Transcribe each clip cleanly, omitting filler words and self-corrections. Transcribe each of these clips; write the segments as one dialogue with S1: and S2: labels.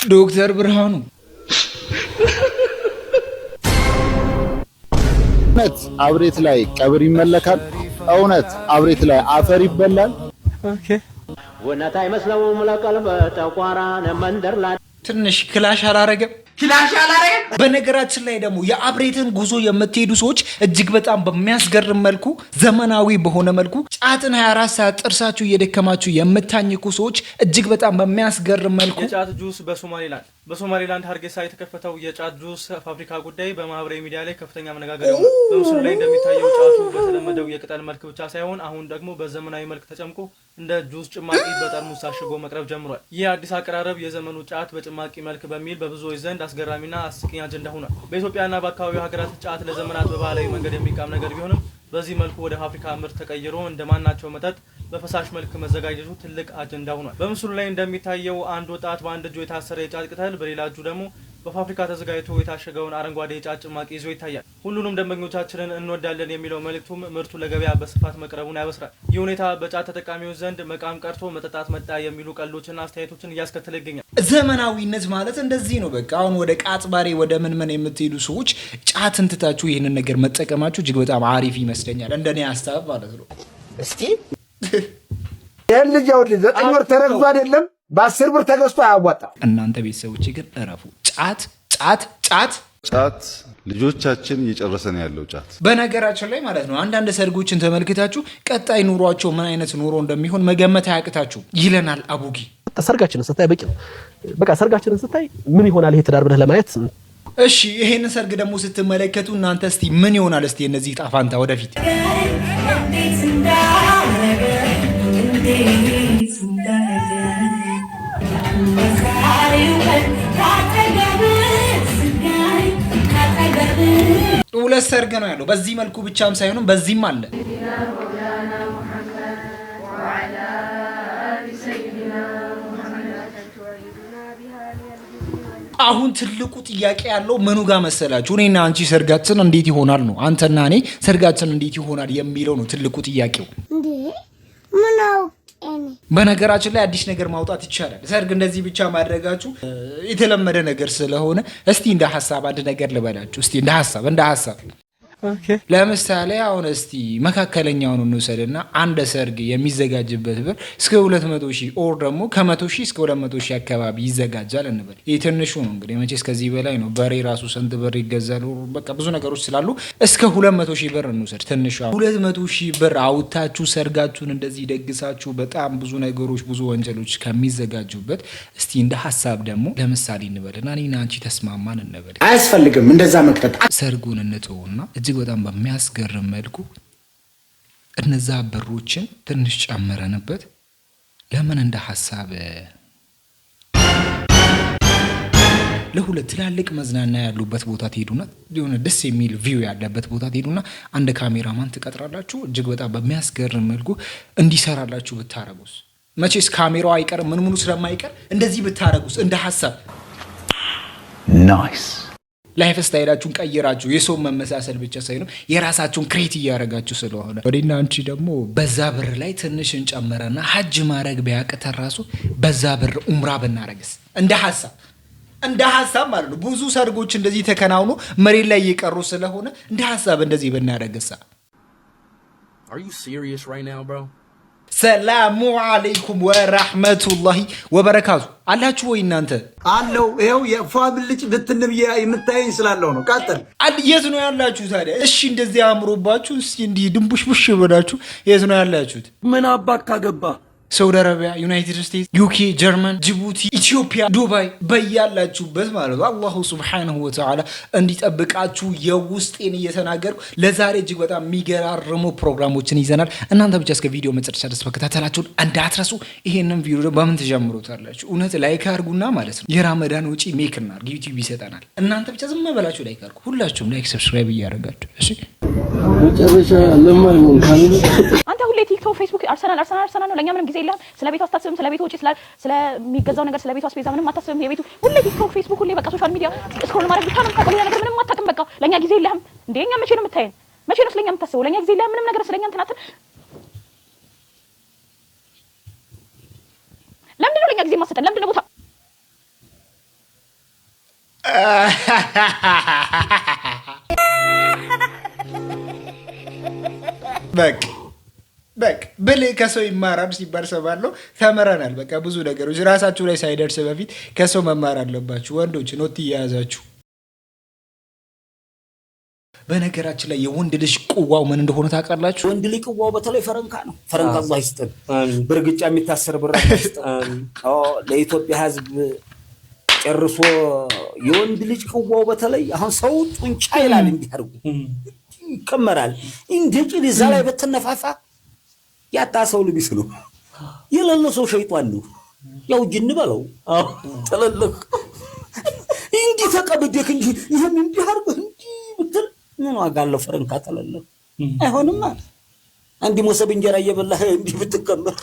S1: ዶክተር ብርሃኑ
S2: እውነት አብሬት ላይ ቀብር ይመለካል? እውነት አብሬት ላይ አፈር ይበላል?
S3: ኦኬ
S4: ወናታ አይመስለውም ለቀልበ ተቋራነ መንደር ላይ
S1: ትንሽ ክላሽ አላረገም። በነገራችን ላይ ደግሞ የአብሬትን ጉዞ የምትሄዱ ሰዎች እጅግ በጣም በሚያስገርም መልኩ ዘመናዊ በሆነ መልኩ ጫትን 24 ሰዓት ጥርሳችሁ እየደከማችሁ የምታኝኩ ሰዎች እጅግ በጣም በሚያስገርም መልኩ
S3: የጫት ጁስ በሶማሌላንድ ሀርጌሳ የተከፈተው የጫት ጁስ ፋብሪካ ጉዳይ በማህበራዊ ሚዲያ ላይ ከፍተኛ መነጋገሪያ ነው። በምስሉ ላይ እንደሚታየው ጫቱ በተለመደው የቅጠል መልክ ብቻ ሳይሆን አሁን ደግሞ በዘመናዊ መልክ ተጨምቆ እንደ ጁስ ጭማቂ በጠርሙስ ታሽጎ መቅረብ ጀምሯል። ይህ አዲስ አቀራረብ የዘመኑ ጫት በጭማቂ መልክ በሚል በብዙዎች ዘንድ አስገራሚና አስቂኝ አጀንዳ ሆኗል። በኢትዮጵያና በአካባቢው ሀገራት ጫት ለዘመናት በባህላዊ መንገድ የሚቃም ነገር ቢሆንም በዚህ መልኩ ወደ ፋብሪካ ምርት ተቀይሮ እንደማናቸው መጠጥ በፈሳሽ መልክ መዘጋጀቱ ትልቅ አጀንዳ ሆኗል። በምስሉ ላይ እንደሚታየው አንድ ወጣት በአንድ እጁ የታሰረ የጫት ቅጠል በሌላ እጁ ደግሞ በፋብሪካ ተዘጋጅቶ የታሸገውን አረንጓዴ የጫት ጭማቂ ይዞ ይታያል። ሁሉንም ደንበኞቻችንን እንወዳለን የሚለው መልእክቱም ምርቱ ለገበያ በስፋት መቅረቡን ያበስራል። ይህ ሁኔታ በጫት ተጠቃሚዎች ዘንድ መቃም ቀርቶ መጠጣት መጣ የሚሉ ቀልዶችና አስተያየቶችን እያስከተለ ይገኛል።
S1: ዘመናዊነት ማለት እንደዚህ ነው። በቃ አሁን ወደ ቃጥባሬ ወደ ምን የምትሄዱ ሰዎች ጫትን ትታችሁ ይህንን ነገር መጠቀማችሁ እጅግ በጣም አሪፍ ይመስለኛል፣ እንደኔ ሀሳብ ማለት ነው።
S5: እስቲ ይህን ልጅ አውድ 9 ወር ተረግዞ አይደለም በ10 ብር ተገዝቶ አያዋጣም።
S1: እናንተ ቤተሰቦች ግን እረፉ። ጫት
S2: ልጆቻችን እየጨረሰ ነው ያለው ጫት።
S1: በነገራችን ላይ ማለት ነው አንዳንድ ሰርጎችን ተመልክታችሁ ቀጣይ ኑሯቸው ምን አይነት ኑሮ እንደሚሆን መገመት አያቅታችሁ ይለናል አቡጊ።
S6: ሰርጋችንን ስታይ በቂ ነው። በቃ ሰርጋችንን ስታይ ምን ይሆናል ይሄ ትዳር ብለህ ለማየት።
S1: እሺ ይሄንን ሰርግ ደግሞ ስትመለከቱ እናንተ እስቲ ምን ይሆናል እስቲ እነዚህ ጣፋንታ ወደፊት ሁለት ሰርግ ነው ያለው። በዚህ መልኩ ብቻም ሳይሆን በዚህም አለ። አሁን ትልቁ ጥያቄ ያለው ምኑ ጋር መሰላችሁ? እኔና አንቺ ሰርጋችን እንዴት ይሆናል ነው። አንተና እኔ ሰርጋችን እንዴት ይሆናል የሚለው ነው ትልቁ ጥያቄው።
S7: እንዴ ምን አውቄ?
S1: በነገራችን ላይ አዲስ ነገር ማውጣት ይቻላል። ሰርግ እንደዚህ ብቻ ማድረጋችሁ የተለመደ ነገር ስለሆነ እስቲ እንደ ሐሳብ አንድ ነገር ልበላችሁ። እስቲ እንደ ሐሳብ
S3: ኦኬ
S1: ለምሳሌ አሁን እስቲ መካከለኛውን እንውሰድና አንድ ሰርግ የሚዘጋጅበት ብር እስከ 200,000 ኦር ደግሞ ከ100,000 እስከ 200,000 አካባቢ ይዘጋጃል እንበል። ይሄ ትንሹ ነው እንግዲህ መቼስ ከዚህ በላይ ነው። በሬ ራሱ ስንት ብር ይገዛል? በቃ ብዙ ነገሮች ስላሉ እስከ 200,000 ብር እንውሰድ። ትንሹ 200,000 ብር አውጣችሁ ሰርጋችሁን እንደዚህ ደግሳችሁ በጣም ብዙ ነገሮች ብዙ ወንጀሎች ከሚዘጋጁበት እስቲ እንደ ሐሳብ ደግሞ ለምሳሌ እንበልና እኔና አንቺ ተስማማን እንበል።
S5: አያስፈልግም እንደዛ መክተት።
S1: ሰርጉን እንተውና እጅግ በጣም በሚያስገርም መልኩ እነዛ ብሮችን ትንሽ ጨምረንበት ለምን እንደ ሐሳብ ለሁለት ትላልቅ መዝናኛ ያሉበት ቦታ ትሄዱና የሆነ ደስ የሚል ቪው ያለበት ቦታ ትሄዱና አንድ ካሜራማን ትቀጥራላችሁ። እጅግ በጣም በሚያስገርም መልኩ እንዲሰራላችሁ ብታረጉስ? መቼስ ካሜራው አይቀርም ምኑ ስለማይቀር እንደዚህ ብታረጉስ እንደ ሐሳብ
S5: ናይስ።
S1: ላይፍ ስታይላችሁን ቀይራችሁ የሰው መመሳሰል ብቻ ሳይሆን የራሳችሁን ክሬት እያደረጋችሁ ስለሆነ ወዲና አንቺ ደግሞ በዛ ብር ላይ ትንሽ እንጨምረና ሐጅ ማድረግ ቢያቅተን ራሱ በዛ ብር ኡምራ ብናረግስ? እንደ ሐሳብ ማለት ነው። ብዙ ሰርጎች እንደዚህ ተከናውኖ መሬት ላይ እየቀሩ ስለሆነ እንደ ሐሳብ እንደዚህ ብናረግሳ?
S8: Are you serious right now, bro?
S1: ሰላሙ አለይኩም ወራህመቱላሂ ወበረካቱ። አላችሁ ወይ እናንተ?
S5: አለው ይሄው የፋብልጭ ብትንብ የምታየኝ ስላለው ነው። ቀጥል።
S1: የት ነው ያላችሁ ታዲያ? እሺ እንደዚህ አምሮባችሁ እስቲ እንዲህ ድንቡሽቡሽ ብላችሁ የት ነው ያላችሁት?
S8: ምን አባክ ካገባ
S1: ሳውዲ አረቢያ፣ ዩናይትድ ስቴትስ፣ ዩኬ፣ ጀርመን፣ ጅቡቲ፣ ኢትዮጵያ፣ ዱባይ በያላችሁበት ማለት ነው አላሁ ሱብሓነሁ ወተዓላ እንዲጠብቃችሁ የውስጤን እየተናገርኩ ለዛሬ እጅግ በጣም የሚገራርሙ ፕሮግራሞችን ይዘናል። እናንተ ብቻ እስከ ቪዲዮ መጨረሻ ድረስ መከታተላችሁን እንዳትረሱ። ይሄንን ቪዲዮ በምን ትጀምሩታላችሁ? እውነት ላይክ አድርጉና ማለት ነው የራመዳን ውጪ ሜክ እናድርግ፣ ዩቲዩብ ይሰጠናል። እናንተ ብቻ ዝም ብላችሁ ላይክ አድርጉ። ሁላችሁም ላይክ ሰብስክራይብ እያደረጋችሁ እሺ።
S8: መጨረሻ ለማይሆን ካለ
S9: አንተ ሁሌ ቲክቶክ፣ ፌስቡክ አርሰናል ነው። ለኛ ምንም ጊዜ የለም። ስለ ቤቱ አታስብም። ስለ ቤቱ ወጪ ስለሚገዛው ነገር ስለ ቤቱ አስቤዛ ምንም አታስብም። የቤቱ ሁሌ ቲክቶክ፣ ፌስቡክ ሁሌ በቃ ሶሻል ሚዲያ ስክሮል ማድረግ ብቻ ነው የምታውቀው። ነገር ምንም አታውቅም። በቃ ለኛ ጊዜ የለህም እንዴ? እኛ መቼ ነው የምታየን? መቼ ነው ስለኛ የምታስበው? ለኛ ጊዜ የለህም ምንም ነገር ስለኛ እንትን አትል። ለምንድን ነው ለኛ ጊዜ የማትሰጠን? ለምንድን ነው ቦታ
S1: በቃ ብልህ ከሰው ይማራል ሲባል ሰማለሁ። ተምረናል። በቃ ብዙ ነገሮች ራሳችሁ ላይ ሳይደርስ በፊት ከሰው መማር አለባችሁ። ወንዶች ኖት እየያዛችሁ። በነገራችን ላይ የወንድ ልጅ ቁዋው ምን እንደሆነ ታውቃላችሁ?
S10: ወንድ ልጅ ቁዋው በተለይ ፈረንካ ነው። ፈረንካ አላህ ይስጥን። በርግጫ የሚታሰር ብር ይስጥን። ለኢትዮጵያ ሕዝብ ጨርሶ የወንድ ልጅ ቁዋው በተለይ አሁን ሰው ጡንቻ ይላል እንዲያርጉ ይከመራል። እንዴት እዛ ላይ በተነፋፋ ያጣ ሰው ልብስ ነው የሌለ ሰው ሸይጣን ነው። ያው ጅን በለው ተለለክ እንዲ ተቀበደክ እንጂ ይሄን እንዲ አርገ እንዲ ብትል ምን ዋጋ አለው? ፈረንካ ተለለክ አይሆንማ። አንዲ ሞሰብ እንጀራ እየበላህ እንዲ ብትከመር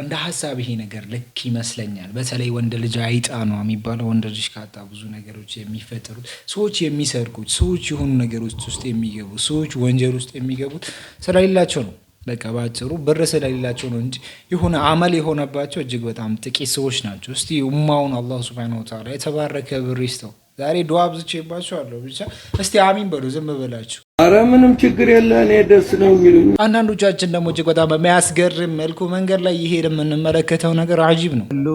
S1: እንደ ሐሳብ ይሄ ነገር ልክ ይመስለኛል። በተለይ ወንድ ልጅ አይጣ ነው የሚባለው። ወንድ ልጅ ካጣ ብዙ ነገሮች የሚፈጠሩት፣ ሰዎች የሚሰርቁት፣ ሰዎች የሆኑ ነገሮች ውስጥ የሚገቡት፣ ሰዎች ወንጀል ውስጥ የሚገቡት ስለሌላቸው ነው። በቃ ባጭሩ ብር ስለሌላቸው ነው እንጂ የሆነ አመል የሆነባቸው እጅግ በጣም ጥቂት ሰዎች ናቸው። እስቲ ኡማውን አላህ ሱብሓነሁ ወተዓላ የተባረከ ብር ይስጠው። ዛሬ ዱዓ አብዝቼባችኋለሁ። ብቻ እስቲ አሚን በሉ ዝም ብላችሁ።
S11: አረ ምንም ችግር የለ፣ እኔ ደስ ነው የሚሉኝ።
S1: አንዳንዶቻችን ደግሞ እጅግ በጣም በሚያስገርም መልኩ መንገድ ላይ ይሄድ የምንመለከተው ነገር አጂብ ነው።
S12: ሰሉ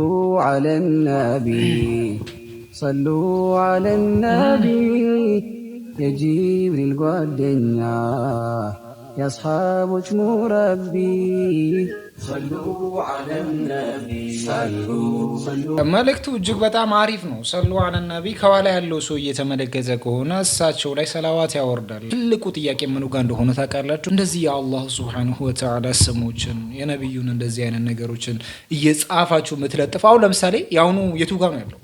S12: ዐለ ነቢ ሰሉ ዐለ ነቢ የጂብሪል ጓደኛ የአስሓቦች ሙረቢ ሰሉ ዐለ ነቢ
S1: መልእክቱ እጅግ በጣም አሪፍ ነው። ሰሉ ዐለ ነቢ ከኋላ ያለው ሰው እየተመለከተ ከሆነ እሳቸው ላይ ሰላዋት ያወርዳል። ትልቁ ጥያቄ ምኑ ጋር እንደሆነ ታውቃላችሁ? እንደዚህ የአላህ ሱብሓነሁ ወተዓላ ስሞችን የነቢዩን እንደዚህ አይነት ነገሮችን እየጻፋችሁ የምትለጥፉ አሁን ለምሳሌ የአሁኑ የቱ ጋር ነው ያለው?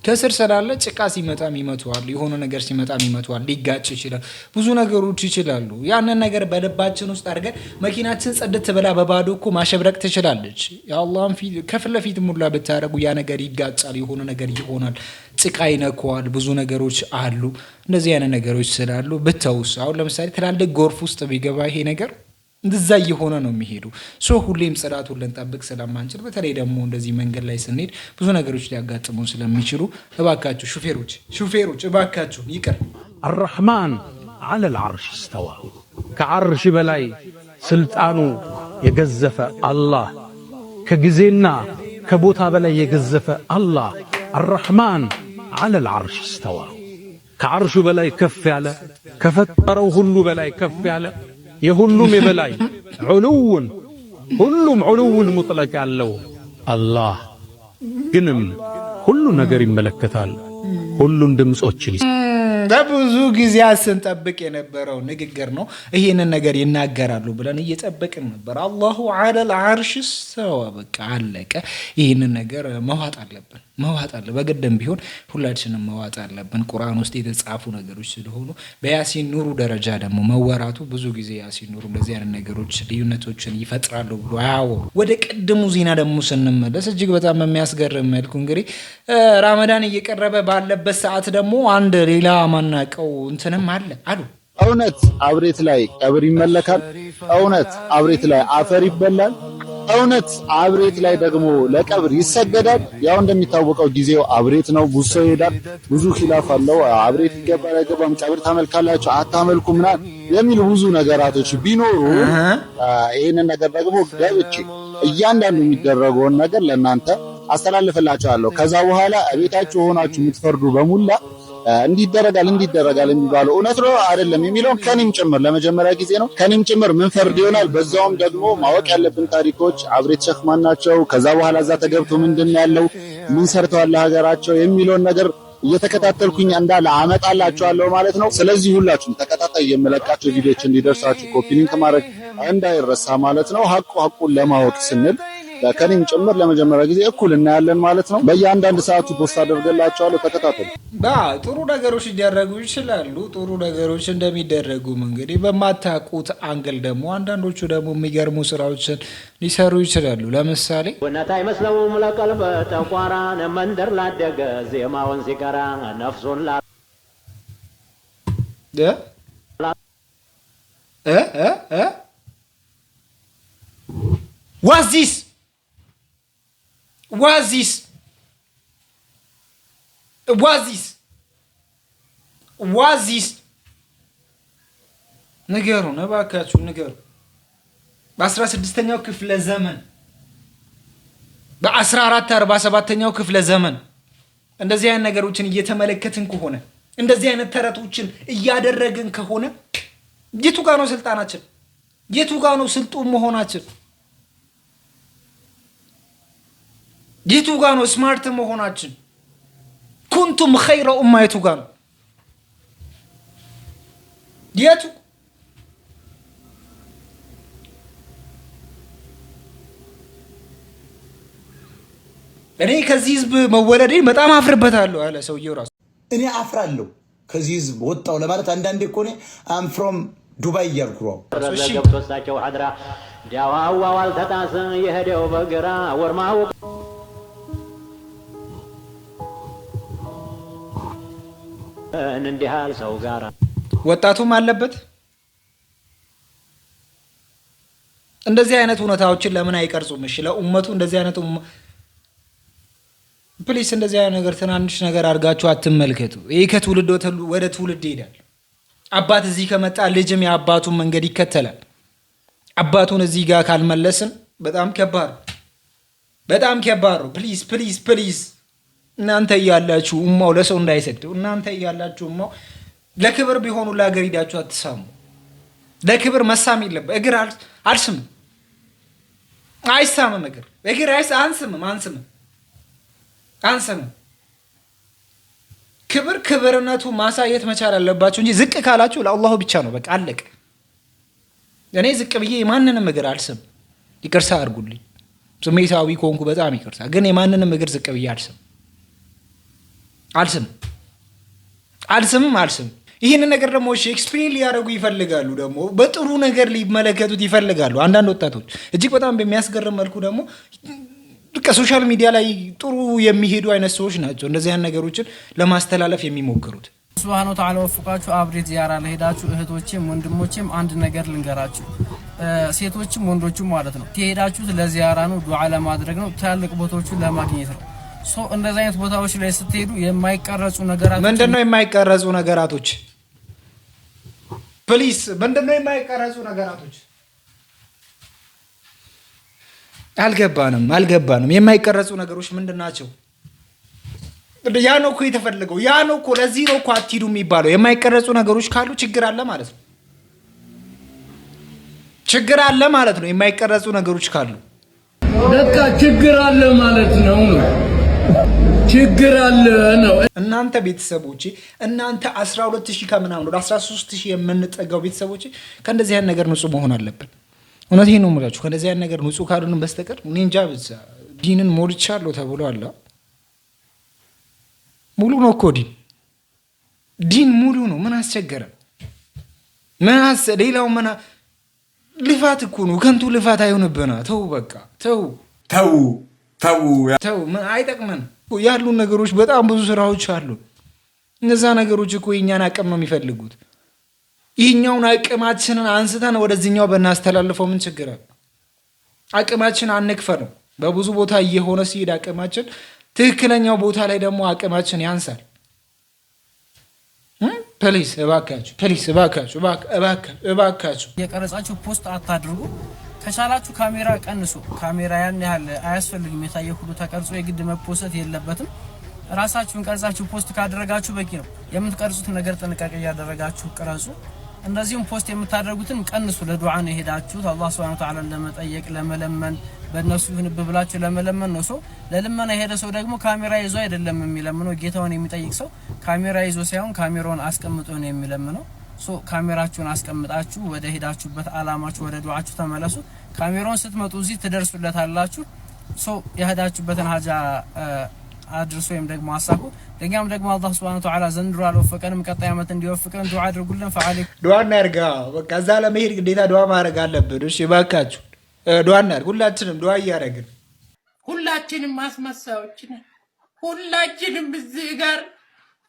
S1: ከስር ስላለ ጭቃ ሲመጣም ይመቷል፣ የሆነ ነገር ሲመጣም ይመቷል፣ ሊጋጭ ይችላል፣ ብዙ ነገሮች ይችላሉ። ያንን ነገር በልባችን ውስጥ አድርገን መኪናችን ጽድት ብላ በባዶ እኮ ማሸብረቅ ትችላለች። የአላህን ፊት ከፊት ለፊት ሙላ ብታደርጉ ያ ነገር ይጋጫል፣ የሆነ ነገር ይሆናል፣ ጭቃ ይነካዋል፣ ብዙ ነገሮች አሉ። እንደዚህ አይነት ነገሮች ስላሉ ብተውስ አሁን ለምሳሌ ትላልቅ ጎርፍ ውስጥ ቢገባ ይሄ ነገር እንደዛ እየሆነ ነው የሚሄዱ። ሁሌም ጽዳቱን ልንጠብቅ ስለማንችል በተለይ ደግሞ እንደዚህ መንገድ ላይ ስንሄድ ብዙ ነገሮች ሊያጋጥሙን ስለሚችሉ እባካችሁ ሹፌሮች እባካችሁ ይቅር።
S13: አርረሕማን ዐለል ዐርሽ እስተዋ፣ ከዐርሽ በላይ ስልጣኑ የገዘፈ አላህ፣ ከጊዜና ከቦታ በላይ የገዘፈ አላህ አርረሕማን ዐለል ዐርሽ እስተዋ፣ ከዐርሹ በላይ ከፍ ያለ ከፈጠረው ሁሉ በላይ ከፍ ያለ የሁሉም የበላይ ዑሉውን ሁሉም ዑሉውን ሙጥለቅ ያለው አላህ ግንም ሁሉ ነገር ይመለከታል። ሁሉን ድምጾችን
S1: በብዙ ጊዜ ስንጠብቅ የነበረው ንግግር ነው። ይሄንን ነገር ይናገራሉ ብለን እየጠበቅን ነበር። አላሁ ዐለል ዐርሽ እስተዋ፣ በቃ አለቀ። ይሄንን ነገር መዋጥ አለብን። በግድም ቢሆን ሁላችንም መዋጥ አለብን። ቁርአን ውስጥ የተጻፉ ነገሮች ስለሆኑ በያሲን ኑሩ ደረጃ ደግሞ መወራቱ ብዙ ጊዜ ያሲን ኑሩ እንደዚህ አይነት ነገሮች ልዩነቶችን ይፈጥራሉ ብሎ አያወሩ። ወደ ቀድሙ ዜና ደግሞ ስንመለስ እጅግ በጣም በሚያስገርም መልኩ እንግዲህ ረመዳን እየቀረበ ባለበት ሰዓት ደግሞ አንድ ሌላ ማናቀው እንትንም አለ አሉ።
S2: እውነት አብሬት ላይ ቀብር ይመለካል? እውነት አብሬት ላይ አፈር ይበላል? እውነት አብሬት ላይ ደግሞ ለቀብር ይሰገዳል? ያው እንደሚታወቀው ጊዜው አብሬት ነው። ብዙ ሰው ይሄዳል፣ ብዙ ኺላፍ አለው። አብሬት ይገባል አይገባም፣ ቀብር ታመልካላችሁ አታመልኩ ምናምን የሚሉ ብዙ ነገራቶች ቢኖሩ ይሄንን ነገር ደግሞ ገብቼ እያንዳንዱ የሚደረገውን ነገር ለእናንተ አስተላልፍላችኋለሁ። ከዛ በኋላ ቤታችሁ ሆናችሁ የምትፈርዱ በሙላ እንዲደረጋል የሚባለው እውነት ነው አይደለም የሚለውን ከኔም ጭምር ለመጀመሪያ ጊዜ ነው ከኔም ጭምር ምን ፈርድ ይሆናል። በዛውም ደግሞ ማወቅ ያለብን ታሪኮች አብሬት ሸክ ማን ናቸው፣ ከዛ በኋላ እዛ ተገብቶ ምንድን ያለው ምን ሰርተዋል ለሀገራቸው የሚለውን ነገር እየተከታተልኩኝ እንዳለ አመጣላችኋለሁ ማለት ነው። ስለዚህ ሁላችሁም ተከታታይ የምለቃቸው ቪዲዮዎች እንዲደርሳችሁ ኮፒ ሊንክ ማድረግ እንዳይረሳ ማለት ነው። ሐቁን ለማወቅ ስንል ከኔም ጭምር ለመጀመሪያ ጊዜ እኩል እናያለን ማለት ነው። በእያንዳንዱ ሰዓቱ ፖስት አደርገላችኋለሁ፣ ተከታተሉ። ጥሩ ነገሮች ሊደረጉ ይችላሉ። ጥሩ ነገሮች እንደሚደረጉም እንግዲህ በማታውቁት አንግል ደግሞ አንዳንዶቹ ደግሞ የሚገርሙ ስራዎችን ሊሰሩ ይችላሉ። ለምሳሌ
S4: እውነት አይመስለውም ለቀልብ ጠቋራን መንደር ላደገ ዜማውን ሲቀራ ነፍሱን ላ
S1: ዋዚስ ዋዚስ ንገሩ ነባካችሁ ንገሩ። በ16ኛው ክፍለ ዘመን በ1447ኛው ክፍለ ዘመን እንደዚህ አይነት ነገሮችን እየተመለከትን ከሆነ እንደዚህ አይነት ተረቶችን እያደረግን ከሆነ የቱ ጋር ነው ስልጣናችን? የቱ ጋር ነው ስልጡን መሆናችን? የቱ ጋር ነው ስማርት መሆናችን? ኩንቱም ኸይረ ኡማ የቱ ጋር ነው? የቱ እኔ ከዚህ ህዝብ መወለዴ በጣም አፍርበታለሁ አለ ሰውየው ራሱ።
S14: እኔ አፍራለሁ ከዚህ ህዝብ ወጣው ለማለት አንዳንዴ እኮ እኔ አም ፍሮም ዱባይ እያልኩ ነው።
S4: ገብቶሳቸው አድራ ዲያዋዋው አልተጣሰ የሄደው በግራ ወርማው እንዲህ ያህል ሰው ጋር
S1: ወጣቱም አለበት። እንደዚህ አይነት ሁኔታዎችን ለምን አይቀርጹም? እሺ ለኡመቱ እንደዚህ አይነት ፕሊስ እንደዚህ አይነት ነገር ትናንሽ ነገር አድርጋችሁ አትመልከቱ። ይሄ ከትውልድ ወደ ትውልድ ይሄዳል። አባት እዚህ ከመጣ ልጅም የአባቱን መንገድ ይከተላል። አባቱን እዚህ ጋር ካልመለስን በጣም ከባድ ነው። ፕሊስ ፕሊስ ፕሊስ እናንተ እያላችሁ ኡማው ለሰው እንዳይሰደው እናንተ እያላችሁ ኡማው ለክብር ቢሆኑ ለሀገር ሂዳችሁ አትሳሙ። ለክብር መሳም የለበት። እግር አልስም አይሳምም። እግር አንስምም። ክብርነቱ ማሳየት መቻል አለባችሁ እንጂ ዝቅ ካላችሁ ለአላሁ ብቻ ነው። በቃ አለቀ። እኔ ዝቅ ብዬ የማንንም እግር አልስም። ይቅርታ አድርጉልኝ፣ ስሜታዊ ከሆንኩ በጣም ይቅርታ። ግን የማንንም እግር ዝቅ ብዬ አልስም። ይህንን ነገር ደግሞ ኤክስፕሌን ሊያደርጉ ይፈልጋሉ። ደግሞ በጥሩ ነገር ሊመለከቱት ይፈልጋሉ። አንዳንድ ወጣቶች እጅግ በጣም በሚያስገርም መልኩ ደግሞ ከሶሻል ሚዲያ ላይ ጥሩ የሚሄዱ አይነት ሰዎች ናቸው እንደዚህ አይነት ነገሮችን ለማስተላለፍ የሚሞክሩት።
S15: ሱብሃነሁ ወተዓላ ወፍቃችሁ አብሬት ዚያራ ለሄዳችሁ እህቶቼም ወንድሞቼም አንድ ነገር ልንገራችሁ፣ ሴቶችም ወንዶችም ማለት ነው። ትሄዳችሁት ለዚያራ ነው፣ ዱዓ ለማድረግ ነው፣ ትላልቅ ቦታዎችን ለማግኘት ነው። እንደዚህ አይነት ቦታዎች ላይ ስትሄዱ የማይቀረጹ ነገራቶች ምንድነው? የማይቀረጹ ነገራቶች ፕሊስ፣ ምንድነው የማይቀረጹ ነገራቶች? አልገባንም። የማይቀረጹ ነገሮች ምንድናቸው? ያ ነው እኮ የተፈለገው። ያ ነው እኮ ለዚህ ነው እኮ አትሂዱ የሚባለው። የማይቀረጹ ነገሮች ካሉ ችግር አለ ማለት ነው። የማይቀረጹ ነገሮች ካሉ
S11: ለካ ችግር አለ ማለት ነው። ችግር አለ ነው።
S1: እናንተ ቤተሰቦቼ እናንተ 12000 ከምናምን ወደ 13000 የምንጠጋው ቤተሰቦቼ ከእንደዚህ አይነት ነገር ንጹህ መሆን አለብን። እውነቴን ነው የምላችሁ። ከእንደዚህ አይነት ነገር ንጹህ ካልሆንን በስተቀር እኔ እንጃ። ብቻ ዲንን ሞልቻለሁ ተብሎ አለ ሙሉ ነው እኮ ዲን ሙሉ ነው። ምን አስቸገረ? ሌላው ልፋት እኮ ነው። ከንቱ ልፋት አይሆንብና ተው፣ በቃ ተው። አይጠቅመን ያሉን ነገሮች በጣም ብዙ ስራዎች አሉ። እነዛ ነገሮች እኮ የእኛን አቅም ነው የሚፈልጉት። ይህኛውን አቅማችንን አንስተን ወደዚህኛው በናስተላልፈው ምን ችግር አለ? አቅማችን አንክፈነው። በብዙ ቦታ እየሆነ ሲሄድ አቅማችን ትክክለኛው ቦታ ላይ ደግሞ አቅማችን ያንሳል። ፕሊስ እባካችሁ
S15: የቀረጻችሁ ፖስት አታድርጉ። ከቻላችሁ ካሜራ ቀንሱ። ካሜራ ያን ያህል አያስፈልግም። የታየ ሁሉ ተቀርጾ የግድ መፖሰት የለበትም። ራሳችሁን ቀርጻችሁ ፖስት ካደረጋችሁ በቂ ነው። የምትቀርጹት ነገር ጥንቃቄ እያደረጋችሁ ቅረጹ። እንደዚሁም ፖስት የምታደርጉትን ቀንሱ። ለዱዓ ነው የሄዳችሁት፣ አላህ Subhanahu Wa Ta'ala ለመጠየቅ ለመለመን፣ በእነሱ ይሁንብ ብላችሁ ለመለመን ነው። ሰው ለልመና የሄደ ሰው ደግሞ ካሜራ ይዞ አይደለም የሚለምነው። ጌታውን የሚጠይቅ ሰው ካሜራ ይዞ ሳይሆን ካሜራውን አስቀምጦ ነው የሚለምነው። ካሜራችሁን አስቀምጣችሁ ወደ ሄዳችሁበት አላማችሁ ወደ ዱዓችሁ ተመለሱ። ካሜራውን ስትመጡ እዚህ ትደርሱለታላችሁ። የሄዳችሁበትን ሀጃ አድርሱ ወይም ደግሞ አሳኩ። ለኛም ደግሞ አላህ Subhanahu Wa Ta'ala ዘንድሮ አልወፈቀንም፣ ቀጣይ ዓመት እንዲወፍቀን ዱዓ አድርጉልን። ፈዓለይኩም
S1: ዱዓ እናርጋ። በቃ እዛ ለመሄድ ግዴታ ዱዓ ማድረግ አለብን። እሺ ባካችሁ ዱዓ እናርግ። ሁላችንም ዱዓ እያደረግን
S16: ሁላችንም ማስመሳዮች ነን። ሁላችንም እዚህ ጋር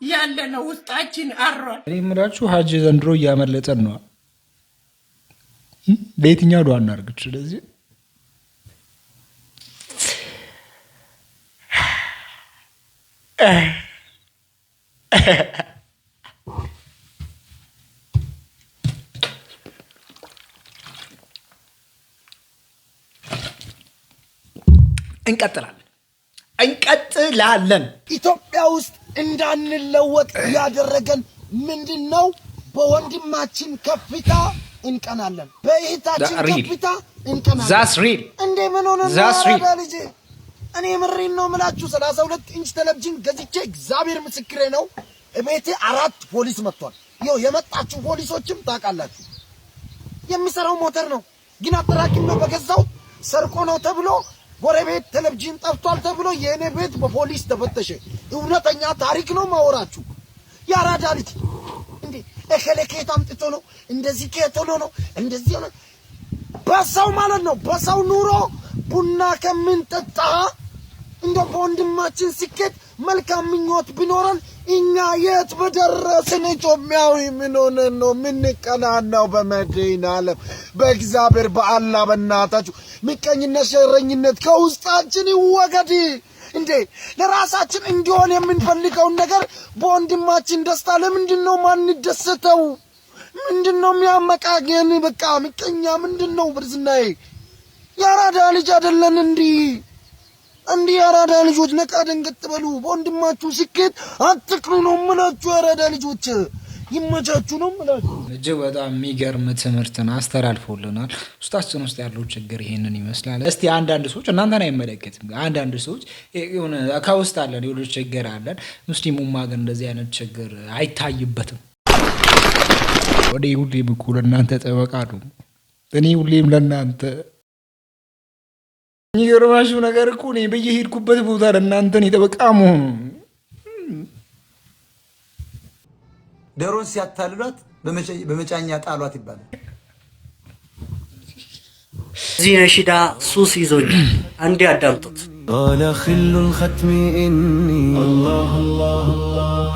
S16: ያለ ነው ውስጣችን አሯል።
S1: እኔ የምላችሁ ሀጅ ዘንድሮ እያመለጠን ነው። በየትኛው ዱዓ እናርግ? ስለዚህ እንቀጥላለን።
S17: ኢትዮጵያ ውስጥ እንዳንለወጥ ያደረገን ምንድነው? በወንድማችን ከፍታ እንቀናለን፣ በእህታችን ከፍታ እንቀናለን።
S1: ዛስ ሪል
S17: እንዴ ምን ሆነ ነው ልጅ? እኔ ምሬን ነው የምላችሁ 32 ኢንች ቴሌቪዥን ገዝቼ እግዚአብሔር ምስክሬ ነው እቤቴ 4 ፖሊስ መጥቷል። ይኸው የመጣችሁ ፖሊሶችም ታውቃላችሁ የሚሰራው ሞተር ነው፣ ግን አጠራቅሜ በገዛው ሰርቆ ነው ተብሎ ጎረቤት ቴሌቪዥን ጠፍቷል ተብሎ የኔ ቤት በፖሊስ ተፈተሸ። እውነተኛ ታሪክ ነው ማወራችሁ። ያራዳ ልጅ እንዴ እከሌ ከየት አምጥቶ ነው እንደዚህ ከየት ሆኖ ነው እንደዚህ ነው? በሰው ማለት ነው በሰው ኑሮ ቡና ከምንጠጣ እንደ በወንድማችን ስኬት መልካም ምኞት ቢኖረን እኛ የት በደረስን። ኢትዮጵያዊ ምን ሆነን ነው ምንቀናናው? በመዲና ዓለም በእግዚአብሔር በአላህ በእናታችሁ ምቀኝነት፣ ሸረኝነት ከውስጣችን ይወገድ። እንዴ ለራሳችን እንዲሆን የምንፈልገውን ነገር በወንድማችን ደስታ ለምንድነው ማንደሰተው? ምንድነው የሚያመቃገን? በቃ ምቀኛ ምንድነው? ብርዝናዬ ያራዳ ልጅ አይደለን እንዲ ያራዳ ልጆች ነቃ ደንገጥ በሉ። በወንድማችሁ ስኬት አትቅሩ ነው የምላችሁ። ያራዳ ልጆች ይመቻችሁ ነው የምላችሁ።
S1: እጅግ በጣም የሚገርም ትምህርትን አስተላልፎልናል። ውስጣችን ውስጥ ያለው ችግር ይሄንን ይመስላል። እስቲ አንዳንድ ሰዎች እናንተን አይመለከትም፣ አንዳንድ ሰዎች የሆነ ከውስጥ አለን የሆነ ችግር አለን። ሙስሊሙማ ግን እንደዚህ አይነት ችግር አይታይበትም። ወደ ሁሌም እኮ ለእናንተ ጠበቃ ነው። እኔ ሁሌም ለእናንተ የሚገርማችሁ ነገር እኮ እኔ በየሄድኩበት ቦታ ለእናንተ እኔ ጠበቃ መሆኑ።
S14: ዶሮን ሲያታልሏት በመጫኛ ጣሏት ይባላል።
S18: እዚህ ነሺዳ ሱስ ይዞኛል፣ አንዴ አዳምጡት። قال خل الختم إني الله الله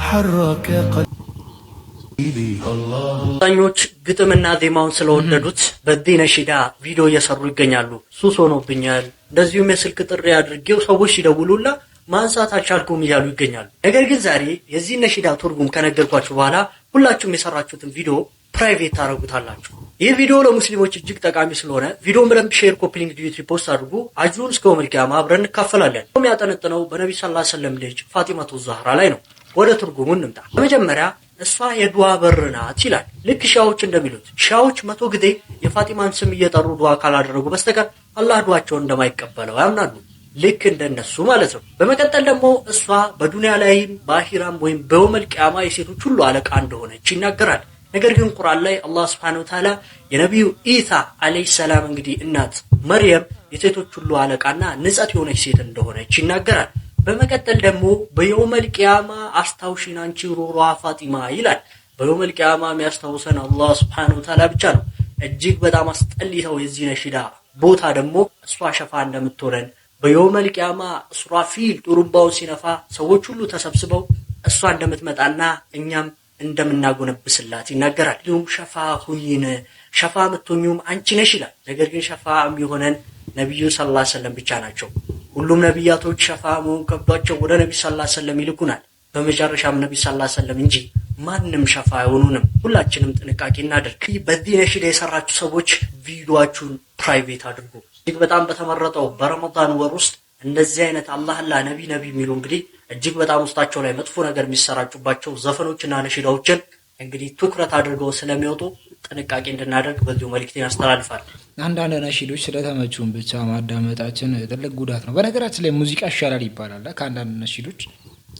S18: حرك قلبي الله ጣኞች ግጥምና ዜማውን ስለወደዱት በዚህ ነሺዳ ቪዲዮ እየሰሩ ይገኛሉ። ሱስ ሆኖብኛል፣ እንደዚሁም የስልክ ጥሪ አድርጌው ሰዎች ሲደውሉላ ማንሳት አልቻልኩም እያሉ ይገኛሉ። ነገር ግን ዛሬ የዚህ ነሺዳ ትርጉም ከነገርኳችሁ በኋላ ሁላችሁም የሰራችሁትን ቪዲዮ ፕራይቬት ታረጉታላችሁ። ይህ ቪዲዮ ለሙስሊሞች እጅግ ጠቃሚ ስለሆነ ቪዲዮውን በደንብ ሼር፣ ኮፒ ሊንክ፣ ዲዩት ሪፖስት አድርጉ። አጅሩን እስከ የውመል ቂያማ አብረን እንካፈላለን። የሚያጠነጥነው በነብዩ ሰለላሁ ዐለይሂ ወሰለም ልጅ ፋጢማቱ ዛህራ ላይ ነው። ወደ ትርጉሙ እንምጣ። በመጀመሪያ እሷ የዱዓ በር ናት ይላል። ልክ ሺዓዎች እንደሚሉት ሺዓዎች 100 ጊዜ የፋጢማን ስም እየጠሩ ዱዓ ካላደረጉ በስተቀር አላህ ዱዓቸውን እንደማይቀበለው ያምናሉ። ልክ እንደነሱ ማለት ነው። በመቀጠል ደግሞ እሷ በዱንያ ላይም በአኺራም ወይም በየውመል ቂያማ የሴቶች ሁሉ አለቃ እንደሆነች ይናገራል። ነገር ግን ቁርአን ላይ አላህ Subhanahu Wa Ta'ala የነብዩ ኢሳ አለይሂ ሰላም እንግዲህ እናት መርየም የሴቶች ሁሉ አለቃና ንጹህ የሆነች ሴት እንደሆነች ይናገራል። በመቀጠል ደግሞ በየውመል ቂያማ አስታውሽን አንቺ ሩሯ ፋጢማ ይላል። በየውመል ቂያማ የሚያስታውሰን አላህ Subhanahu Wa Ta'ala ብቻ ነው። እጅግ በጣም አስጠሊተው የዚህ ነሺዳ ቦታ ደግሞ እሷ ሸፋ እንደምትሆነን በየውመል ቂያማ ሱራፊል ጡሩምባውን ሲነፋ ሰዎች ሁሉ ተሰብስበው እሷ እንደምትመጣና እኛም እንደምናጎነብስላት ይናገራል። እንዲሁም ሸፋ ሁይነ ሸፋ ምትኙም አንቺ ነሽ ይላል። ነገር ግን ሸፋ የሚሆነን ነብዩ ሰለላሁ ዐለይሂ ወሰለም ብቻ ናቸው። ሁሉም ነብያቶች ሸፋ መሆን ከብዷቸው ወደ ነብዩ ሰለላሁ ዐለይሂ ወሰለም ይልኩናል። በመጨረሻም ነብዩ ሰለላሁ ዐለይሂ ወሰለም እንጂ ማንም ሸፋ አይሆኑንም። ሁላችንም ጥንቃቄ እናድርግ። በዚህ ነሺዳ የሰራችሁ ሰዎች ቪዲዮአችሁን ፕራይቬት አድርጉ። እጅግ በጣም በተመረጠው በረመዳን ወር ውስጥ እንደዚህ አይነት አላህላ ነቢ የሚሉ እንግዲህ እጅግ በጣም ውስጣቸው ላይ መጥፎ ነገር የሚሰራጩባቸው ዘፈኖችና ነሺዳዎችን እንግዲህ ትኩረት አድርገው ስለሚወጡ ጥንቃቄ እንድናደርግ በዚሁ መልእክቴን ያስተላልፋል።
S1: አንዳንድ ነሺዶች ስለተመቹን ብቻ ማዳመጣችን ትልቅ ጉዳት ነው። በነገራችን ላይ ሙዚቃ ይሻላል ይባላል ከአንዳንድ ነሺዶች።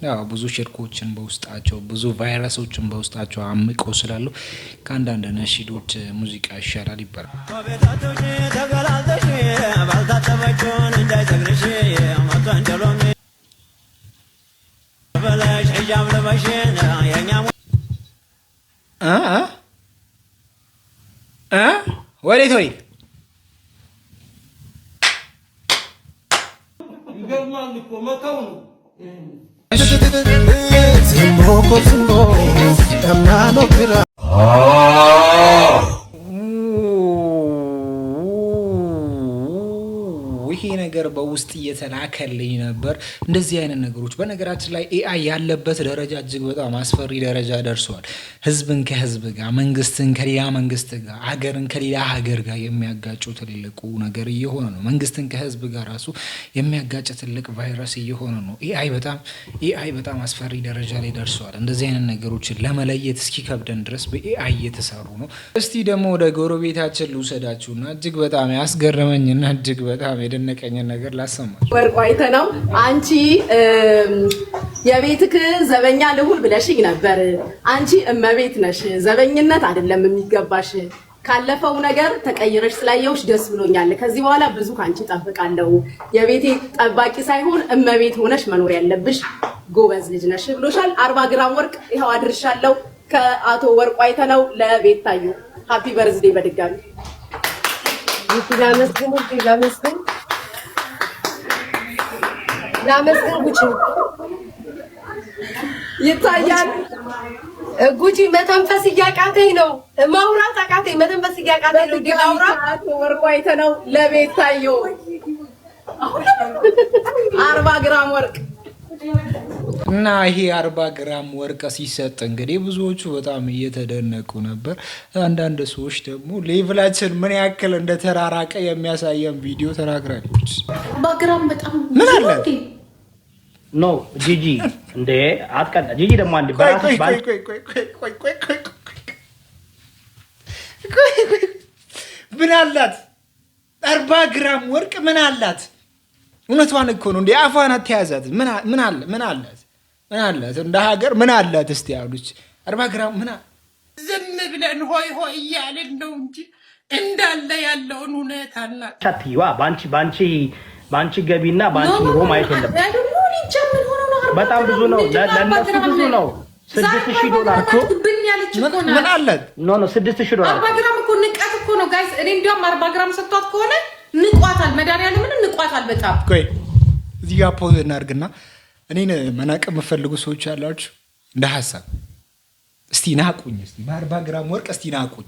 S1: ያው ብዙ ሽርኮችን በውስጣቸው ብዙ ቫይረሶችን በውስጣቸው አምቀው ስላሉ ከአንዳንድ ነሺዶች ሙዚቃ ይሻላል ይባላል። ወዴት ወይ
S11: ይገርማል እኮ መተው ነው።
S1: ይሄ ነገር ነገር በውስጥ እየተላከልኝ ነበር። እንደዚህ አይነት ነገሮች በነገራችን ላይ ኤአይ ያለበት ደረጃ እጅግ በጣም አስፈሪ ደረጃ ደርሷል። ህዝብን ከህዝብ ጋር፣ መንግስትን ከሌላ መንግስት ጋር፣ ሀገርን ከሌላ ሀገር ጋር የሚያጋጩ ትልቁ ነገር እየሆነ ነው። መንግስትን ከህዝብ ጋር ራሱ የሚያጋጭ ትልቅ ቫይረስ እየሆነ ነው። ኤአይ በጣም አስፈሪ ደረጃ ላይ ደርሷል። እንደዚህ አይነት ነገሮችን ለመለየት እስኪከብደን ድረስ በኤአይ እየተሰሩ ነው። እስቲ ደግሞ ወደ ጎረቤታችን ልውሰዳችሁና እጅግ በጣም ያስገረመኝና እጅግ በጣም የደነቀኝን ነገር ላሰማችሁ።
S19: ወርቁ አይተነው አንቺ የቤትክ ዘበኛ ልሁን ብለሽኝ ነበር። አንቺ እመቤት ነሽ፣ ዘበኝነት አይደለም የሚገባሽ። ካለፈው ነገር ተቀይረሽ ስላየውሽ ደስ ብሎኛል። ከዚህ በኋላ ብዙ ካንቺ ጠብቃለሁ። የቤቴ ጠባቂ ሳይሆን እመቤት ሆነሽ መኖር ያለብሽ ጎበዝ ልጅ ነሽ ብሎሻል። 40 ግራም ወርቅ ይኸው አድርሻለሁ ከአቶ ወርቁ አይተነው ለቤታዩ። ሃፒ በርዝዴ በድጋሚ
S20: ላመስግን ጉቺ
S19: ይታያል።
S20: ጉቺ መተንፈስ እያቃተኝ ነው፣ ማውራት አቃተኝ፣ መተንፈስ እያቃተኝ ነው። ዲላውራ
S19: አቶ ወርቁ አይተነው ለቤታዩ 40 ግራም ወርቅ
S1: እና ይሄ 40 ግራም ወርቅ ሲሰጥ እንግዲህ ብዙዎቹ በጣም እየተደነቁ ነበር። አንዳንድ ሰዎች ደግሞ ሌቭላችን ምን ያክል እንደተራራቀ የሚያሳየን ቪዲዮ ተናግራለች።
S16: በግራም በጣም
S1: ምን አለ
S21: ኖ ጂጂ እንደ አትቀጣ ጂጂ ደግሞ አንድ በራስሽ ባል
S1: ምን አላት 40 ግራም ወርቅ ምን አላት? እውነቷን እኮ ነው። እንደ አፋን አትያዛት። ምን አላት እንደ ሀገር ምን አላት? እስቲ ያሉች 40 ግራም ምን
S16: ዝም ብለን ሆይ ሆይ እያልን ነው እንጂ እንዳለ ያለውን እውነት አናት
S21: ቻትይዋ ባንቺ ገቢና ባንቺ ኑሮ ማየት የለብንም። በጣም ብዙ ነው፣ ለነሱ ብዙ ነው። $6000 እኮ
S1: ምን አላት?
S21: ኖ $6000
S16: 40 ግራም እኮ ንቀት እኮ ነው ጋይስ። እኔ እንዲያውም 40 ግራም ሰጥቷት ከሆነ ንቋታል። መድኃኒዓለምን ንቋታል በጣም።
S1: ቆይ እዚህ ጋር ፖዝ እናድርግና እኔን መናቅ የምፈልጉ ሰዎች ያላችሁ እንደ ሀሳብ እስቲ ናቁኝ። እስቲ በ40 ግራም ወርቅ እስቲ ናቁኝ።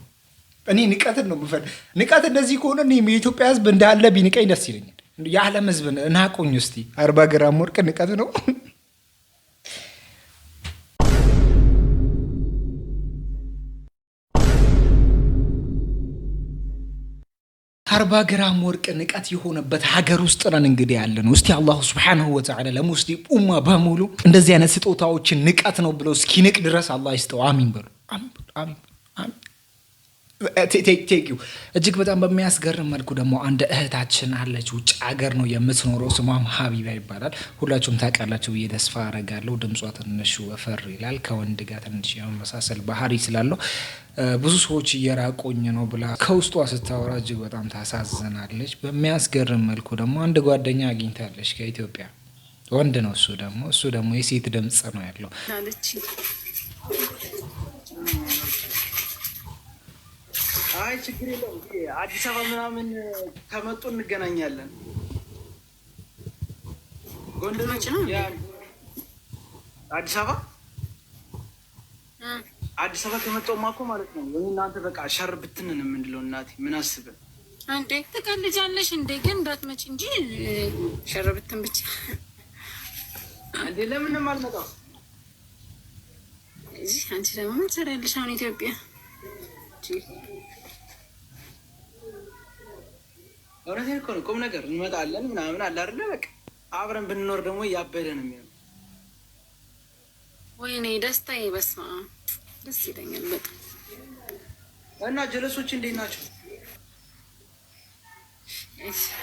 S1: እኔ ንቀትን ነው የምፈልግ። ንቀት እንደዚህ ከሆነ እኔ የኢትዮጵያ ሕዝብ እንዳለ ቢንቀኝ ደስ ይለኛል። የዓለም ሕዝብ ናቁኝ እስቲ። 40 ግራም ወርቅ ንቀት ነው? 40 ግራም ወርቅ ንቀት የሆነበት ሀገር ውስጥ ነን እንግዲህ ያለ ነው። እስቲ አላሁ ሱብሓነሁ ወተዓላ ለሙስሊም ኡማ በሙሉ እንደዚህ አይነት ስጦታዎችን ንቀት ነው ብሎ እስኪንቅ ድረስ አላህ ይስጠው። አሚን በሉ። አሚን። ቴንኪው። እጅግ በጣም በሚያስገርም መልኩ ደግሞ አንድ እህታችን አለች፣ ውጭ ሀገር ነው የምትኖረው። ስሟም ሀቢባ ይባላል። ሁላችሁም ታውቃላችሁ ብዬ ተስፋ አደርጋለሁ። ድምጿ ትንሽ ወፈር ይላል፣ ከወንድ ጋር ትንሽ የመመሳሰል ባህሪ ስላለው ብዙ ሰዎች እየራቆኝ ነው ብላ ከውስጧ ስታወራ እጅግ በጣም ታሳዝናለች። በሚያስገርም መልኩ ደግሞ አንድ ጓደኛ አግኝታለች ከኢትዮጵያ፣ ወንድ ነው እሱ ደግሞ የሴት ድምፅ ነው ያለው።
S22: አይ ችግር የለውም። አዲስ አበባ ምናምን ከመጡ እንገናኛለን። ጎንደሮች ነው አዲስ አበባ ከመጣሁማ እኮ ማለት ነው እናንተ በቃ ሸር ብትንን የምንለው እናቴ ምን አስበን
S16: አንዴ ትቀልጃለሽ እንዴ? ግን እንዳትመጪ እንጂ ሸር ብትን ብቻ
S22: አንዴ ለምንም አልመጣም።
S16: እዚህ አንቺ ደግሞ ምን ትሰሪያለሽ አሁን ኢትዮጵያ?
S22: እውነቴን እኮ ነው። ቁም ነገር እንመጣለን ምናምን አለ አይደለ? በቃ አብረን ብንኖር ደግሞ እያበደ ነው የሚሆነው።
S16: ወይኔ ደስታዬ፣ በስመ አብ ደስ ይለኛል በጣም።
S22: እና ጀለሶች እንዴት ናቸው?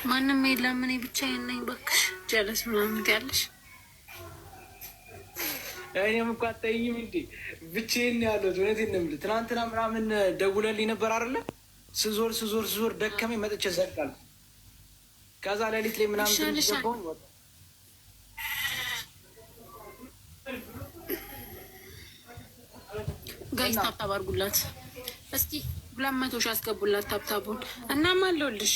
S16: ማንም የለም፣ እኔ ብቻዬን ነኝ። እባክሽ ጀለስ ምናምን ትያለሽ?
S22: እኔም እኮ አታይኝም እንዴ? ብቻዬን ያለሁት እውነቴን ነው የምልህ። ትናንትና ምናምን ደውለልኝ ነበር አይደለ? ስዞር ደከመኝ፣ መጥቼ ዘጋለሁ። ከዛ ሌሊት ላይ ምናምን ገባሁኝ ወጣ።
S16: ጋይስ ታብታብ አድርጉላት እስኪ 200 ሺህ አስገቡላት ታብታቡን። እናም አለሁልሽ።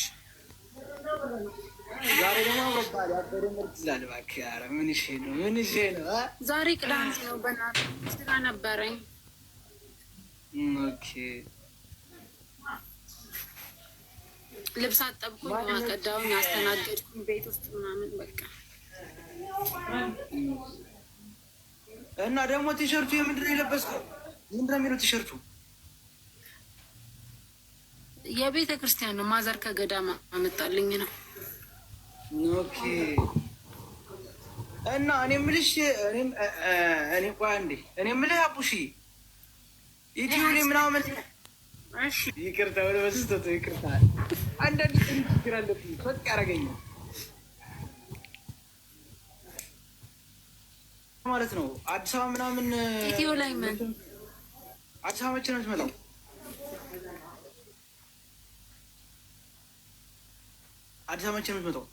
S22: ዛሬ ደግሞ አውሮፓ ያበረምርት ይላል። እባክህ ኧረ ምን ይሄ ነው?
S16: ዛሬ ቅዳሜ ነው። በእናትህ ስራ ነበረኝ።
S22: ኦኬ
S16: ልብስ አጠብኩኝ፣ አቀዳሁኝ፣ አስተናገድኩኝ ቤት ውስጥ ምናምን በቃ።
S22: እና ደግሞ ቲሸርቱ የምንድን ነው የለበስከው? ምንድን ነው የሚለው ቲሸርቱ?
S16: የቤተ ክርስቲያን ነው። ማዘር ከገዳማ አመጣልኝ ነው።
S22: ኦኬ። እና እኔ የምልሽ እኔ ቆይ አንዴ እኔ የምልህ አቡሺ ኢትዮ ላይ ምናምን እሺ፣ ይቅርታ ወደ በስተት ይቅርታ። አንዳንድ ችግር አለብኝ ፈጥ ያደርገኛል ማለት ነው። አዲስ አበባ ምናምን
S16: ኢትዮ ላይ ምን
S22: አዲስ አበባ መቼ ነው የምትመጣው? አዲስ አበባ መቼ ነው የምትመጣው?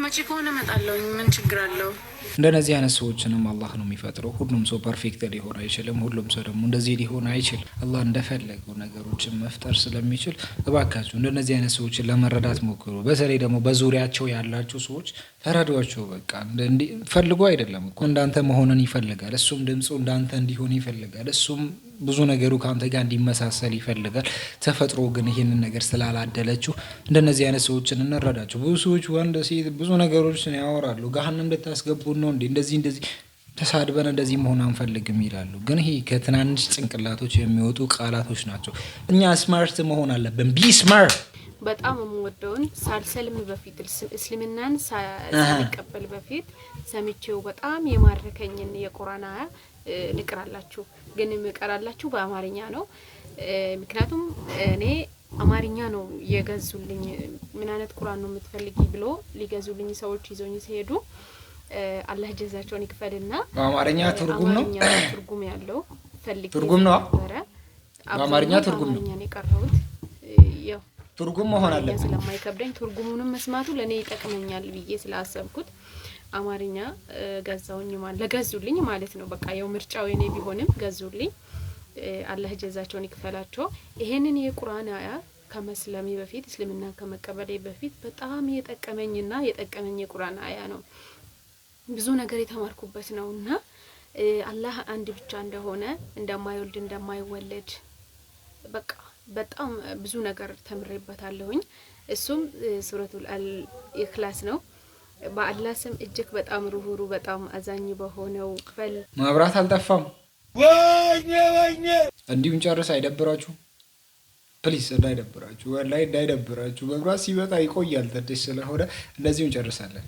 S16: መቼ ከሆነ እመጣለሁ። ምን ችግር አለው?
S1: እንደነዚህ አይነት ሰዎችንም አላህ ነው የሚፈጥረው። ሁሉም ሰው ፐርፌክት ሊሆን አይችልም። ሁሉም ሰው ደግሞ እንደዚህ ሊሆን አይችልም። አላህ እንደፈለገው ነገሮችን መፍጠር ስለሚችል እባካችሁ እንደነዚህ አይነት ሰዎችን ለመረዳት ሞክሩ። በተለይ ደግሞ በዙሪያቸው ያላችሁ ሰዎች ተረዷቸው። በቃ ፈልጎ አይደለም እኮ እንዳንተ መሆንን ይፈልጋል። እሱም ድምፁ እንዳንተ እንዲሆን ይፈልጋል። እሱም ብዙ ነገሩ ካንተ ጋር እንዲመሳሰል ይፈልጋል። ተፈጥሮ ግን ይሄንን ነገር ስላላደለችው እንደነዚህ አይነት ሰዎችን እንረዳቸው። ብዙ ሰዎች ወንድ ሴት ብዙ ነገሮችን ያወራሉ። ገሃነም ልታስገቡን ነው እንዴ? እንደዚህ ተሳድበን እንደዚህ መሆን አንፈልግም ይላሉ። ግን ይሄ ከትናንሽ ጭንቅላቶች የሚወጡ ቃላቶች ናቸው። እኛ ስማርት መሆን አለብን። ቢ ስማርት።
S6: በጣም የምወደውን ሳልሰልም በፊት እስልምናን ሳልቀበል በፊት ሰምቼው በጣም የማረከኝን የቁርአን አያ ልቅራላችሁ። ግን የምቀራላችሁ በአማርኛ ነው። ምክንያቱም እኔ አማርኛ ነው የገዙልኝ። ምን አይነት ቁርአን ነው የምትፈልጊ ብሎ ሊገዙልኝ ሰዎች ይዞኝ ሲሄዱ አላህ ጀዛቸውን ይክፈልና
S1: በአማርኛ ትርጉም ነው
S6: ትርጉም ያለው ፈልጊ
S1: ትርጉም ነው።
S6: በአማርኛ ትርጉም ነው የቀረሁት። ያው
S1: ትርጉም መሆን አለበት
S6: ስለማይከብደኝ ትርጉሙንም መስማቱ ለኔ ይጠቅመኛል ብዬ ስላሰብኩት አማርኛ ገዛውኝ ለገዙልኝ ማለት ነው። በቃ ያው ምርጫው የኔ ቢሆንም ገዙልኝ። አላህ ጀዛቸውን ይክፈላቸው። ይሄንን የቁርአን አያ ከመስለሜ በፊት እስልምናን ከመቀበሌ በፊት በጣም የጠቀመኝና የጠቀመኝ የቁርአን አያ ነው። ብዙ ነገር የተማርኩበት ነውና አላህ አንድ ብቻ እንደሆነ እንደማይወልድ እንደማይወለድ በቃ በጣም ብዙ ነገር ተምሬበታለሁኝ። እሱም ሱረቱል ኢኽላስ ነው። በአላህ ስም እጅግ በጣም ሩህሩ በጣም አዛኝ በሆነው ክፈል።
S1: ማብራት አልጠፋም። ወይኔ እንዲሁን ጨርስ። አይደብራችሁ ፕሊስ፣ እንዳይደብራችሁ ወላሂ እንዳይደብራችሁ። መብራት ሲመጣ ይቆያል ትንሽ ስለሆነ እንደዚሁ እንጨርሳለን።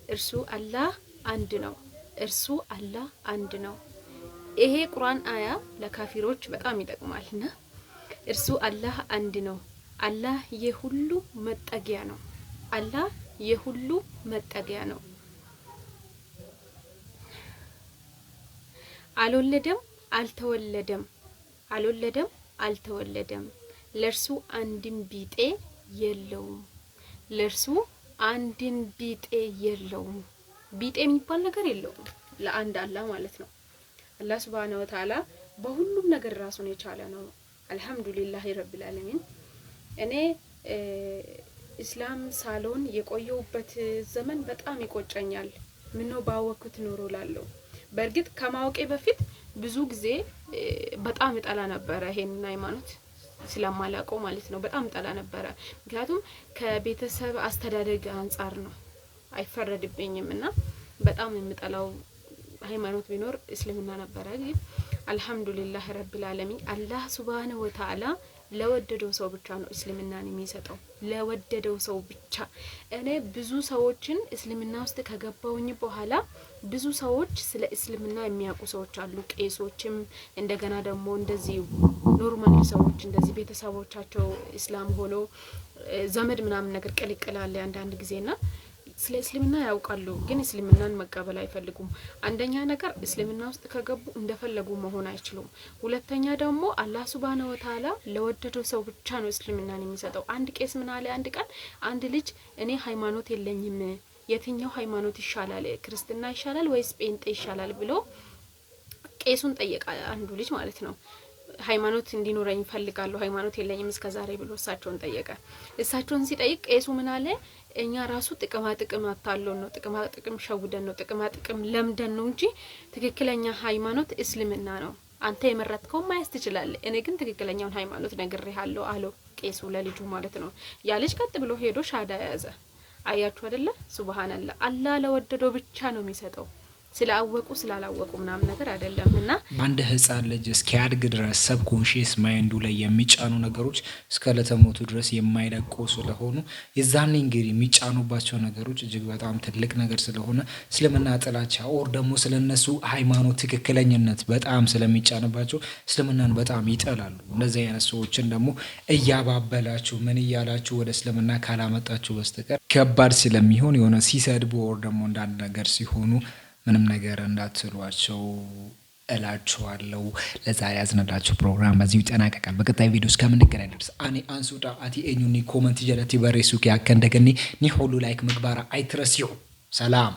S6: እርሱ አላህ አንድ ነው። እርሱ አላህ አንድ ነው። ይሄ ቁርአን አያ ለካፊሮች በጣም ይጠቅማልና እርሱ አላህ አንድ ነው። አላህ የሁሉ መጠጊያ ነው። አላህ የሁሉ መጠጊያ ነው። አልወለደም አልተወለደም፣ አልወለደም አልተወለደም። ለርሱ አንድም ቢጤ የለውም። ለርሱ አንድም ቢጤ የለውም። ቢጤ የሚባል ነገር የለውም ለአንድ አላህ ማለት ነው። አላህ Subhanahu Wa Ta'ala በሁሉም ነገር ራሱን የቻለ ነው። አልহামዱሊላሂ ረቢል ዓለሚን። እኔ እስላም ሳሎን የቆየውበት ዘመን በጣም ይቆጨኛል። ምነው ባወኩት ኖሮ ላለው። በእርግጥ ከማወቄ በፊት ብዙ ጊዜ በጣም እጠላ ነበር ይሄንን ሃይማኖት ስለማላውቀው ማለት ነው። በጣም እጠላ ነበር። ምክንያቱም ከቤተሰብ አስተዳደግ አንፃር ነው፣ አይፈረድብኝምና በጣም የምጠላው ሃይማኖት ቢኖር እስልምና ነበር። ግን አልহামዱሊላህ ረቢል ዓለሚን አላህ Subhanahu Wa Ta'ala ለወደደው ሰው ብቻ ነው እስልምናን የሚሰጠው። ለወደደው ሰው ብቻ። እኔ ብዙ ሰዎችን እስልምና ውስጥ ከገባውኝ በኋላ ብዙ ሰዎች ስለ እስልምና የሚያውቁ ሰዎች አሉ። ቄሶችም እንደገና ደግሞ እንደዚህ ኖርማል ሰዎች እንደዚህ ቤተሰቦቻቸው እስላም ሆኖ ዘመድ ምናምን ነገር ቅልቅላለ አንዳንድ ጊዜና ስለ እስልምና ያውቃሉ፣ ግን እስልምናን መቀበል አይፈልጉም። አንደኛ ነገር እስልምና ውስጥ ከገቡ እንደፈለጉ መሆን አይችሉም። ሁለተኛ ደግሞ አላህ Subhanahu Wa Ta'ala ለወደደው ሰው ብቻ ነው እስልምናን የሚሰጠው። አንድ ቄስ ምን አለ አንድ ቀን አንድ ልጅ እኔ ሃይማኖት የለኝም የትኛው ሃይማኖት ይሻላል ክርስትና ይሻላል ወይስ ጴንጤ ይሻላል ብሎ ቄሱን ጠየቀ። አንዱ ልጅ ማለት ነው። ሃይማኖት እንዲኖረኝ ፈልጋለሁ ሃይማኖት የለኝም እስከዛሬ ብሎ እሳቸውን ጠየቀ። እሳቸውን ሲጠይቅ ቄሱ ምን አለ እኛ ራሱ ጥቅማ ጥቅም አታለን ነው ጥቅማ ጥቅም ሸውደን ነው ጥቅማ ጥቅም ለምደን ነው እንጂ ትክክለኛ ሃይማኖት እስልምና ነው አንተ የመረጥከው ማያስ ትችላለህ። እኔ ግን ትክክለኛውን ሃይማኖት ነግሬሃለሁ አለው ቄሱ ለልጁ ማለት ነው። ያ ልጅ ቀጥ ብሎ ሄዶ ሻዳ ያዘ። አያችሁ አይደለ? ሱብሃንአላህ አላህ ለወደደው ብቻ ነው የሚሰጠው። ስላወቁ ስላላወቁ ምናምን ነገር አይደለምና
S1: አንድ ህፃን ልጅ እስኪያድግ ድረስ ሰብኮንሺየስ ማይንዱ ላይ የሚጫኑ ነገሮች እስከ ለተሞቱ ድረስ የማይለቁ ስለሆኑ የዛኔ እንግዲህ የሚጫኑባቸው ነገሮች እጅግ በጣም ትልቅ ነገር ስለሆነ እስልምና ጥላቻ ኦር ደግሞ ስለነሱ ሃይማኖት ትክክለኛነት በጣም ስለሚጫንባቸው እስልምናን በጣም ይጠላሉ። እንደዚህ አይነት ሰዎችን ደግሞ እያባበላችሁ ምን እያላችሁ ወደ እስልምና ካላመጣችሁ በስተቀር ከባድ ስለሚሆን የሆነ ሲሰድቡ ኦር ደግሞ እንዳንድ ነገር ሲሆኑ ምንም ነገር እንዳትሏቸው እላችኋለሁ። ለዛሬ ያዝነላችሁ ፕሮግራም በዚሁ ይጠናቀቃል። በቀጣይ ቪዲዮ እስከምንገናኝ ድረስ አኔ አንሱዳ አቲ ኤኙኒ ኮመንት ጀለቲ በሬሱ ያከንደገኒ ኒ ሁሉ ላይክ ምግባራ አይትረሲው ሰላም